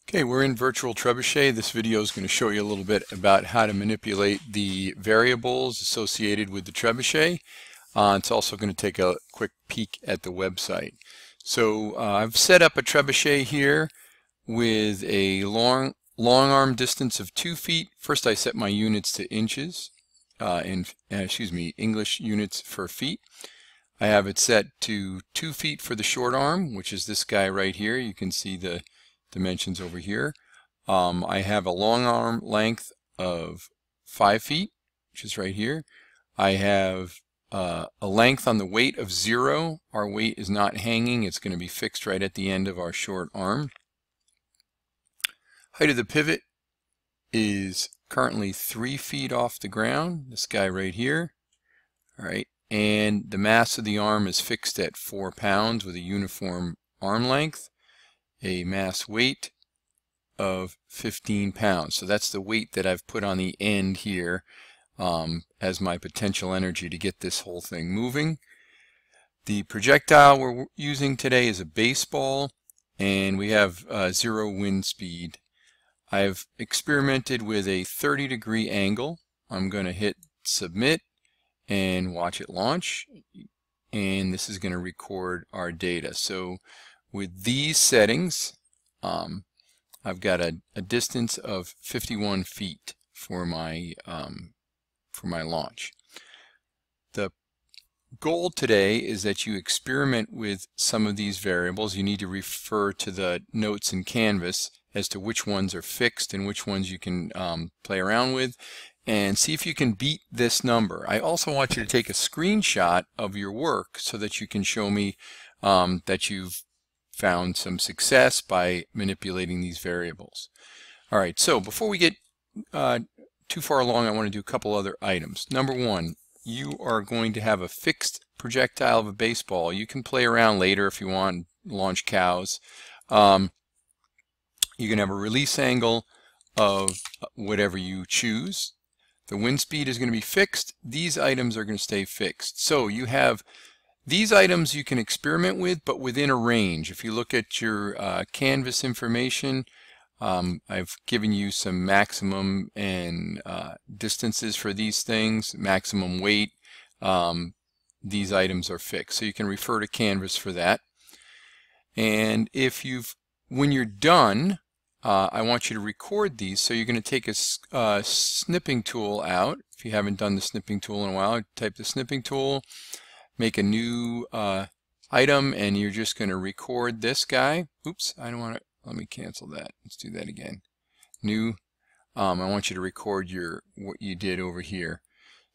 Okay, we're in virtual trebuchet. This video is going to show you a little bit about how to manipulate the variables associated with the trebuchet. It's also going to take a quick peek at the website. So I've set up a trebuchet here with a long arm distance of 2 feet. First I set my units to inches, English units for feet. I have it set to 2 feet for the short arm, which is this guy right here. You can see the dimensions over here. I have a long arm length of 5 feet, which is right here. I have a length on the weight of 0. Our weight is not hanging. It's going to be fixed right at the end of our short arm. Height of the pivot is currently 3 feet off the ground, this guy right here. All right, and the mass of the arm is fixed at 4 pounds with a uniform arm length. A mass weight of 15 pounds. So that's the weight that I've put on the end here as my potential energy to get this whole thing moving. The projectile we're using today is a baseball, and we have 0 wind speed. I've experimented with a 30-degree angle. I'm going to hit submit and watch it launch, and this is going to record our data. So with these settings, I've got a distance of 51 feet for my launch. The goal today is that you experiment with some of these variables. You need to refer to the notes in Canvas as to which ones are fixed and which ones you can play around with, and see if you can beat this number. I also want you to take a screenshot of your work so that you can show me that you've found some success by manipulating these variables. All right, so before we get too far along, I want to do a couple other items. Number one, you are going to have a fixed projectile of a baseball. You can play around later if you want, launch cows. You can have a release angle of whatever you choose. The wind speed is going to be fixed. These items are going to stay fixed. So you have these items you can experiment with, but within a range. If you look at your Canvas information, I've given you some maximum and distances for these things, maximum weight. These items are fixed, so you can refer to Canvas for that. And when you're done, I want you to record these. So you're going to take a snipping tool out. If you haven't done the snipping tool in a while, type the snipping tool, make a new item, and you're just going to record this guy. Oops, I don't want to, let me cancel that. Let's do that again. New, I want you to record what you did over here.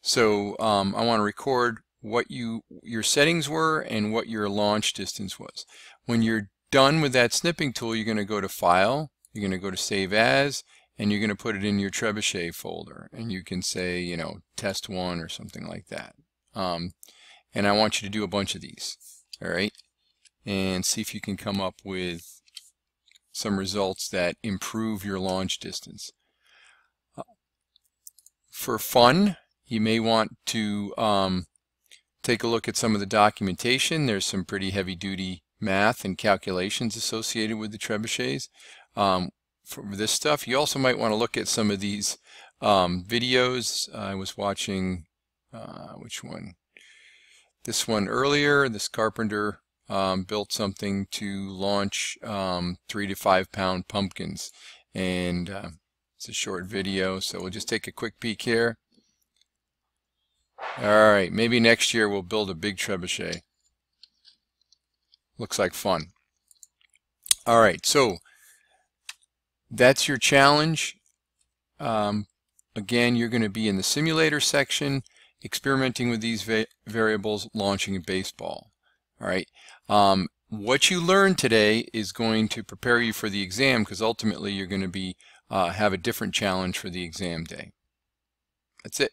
So I want to record what your settings were and what your launch distance was. When you're done with that snipping tool, you're going to go to File, you're going to go to Save As, and you're going to put it in your trebuchet folder. And you can say, you know, Test 1 or something like that. And I want you to do a bunch of these, all right, and see if you can come up with some results that improve your launch distance. For fun, you may want to take a look at some of the documentation. There's some pretty heavy-duty math and calculations associated with the trebuchets. For this stuff, you also might want to look at some of these videos. I was watching, which one? This one earlier. This carpenter built something to launch 3 to 5 pound pumpkins, and it's a short video, so we'll just take a quick peek here. Alright, maybe next year we'll build a big trebuchet. Looks like fun. Alright, so that's your challenge. Again, you're going to be in the simulator section, experimenting with these variables, launching a baseball. All right. What you learned today is going to prepare you for the exam, because ultimately you're going to have a different challenge for the exam day. That's it.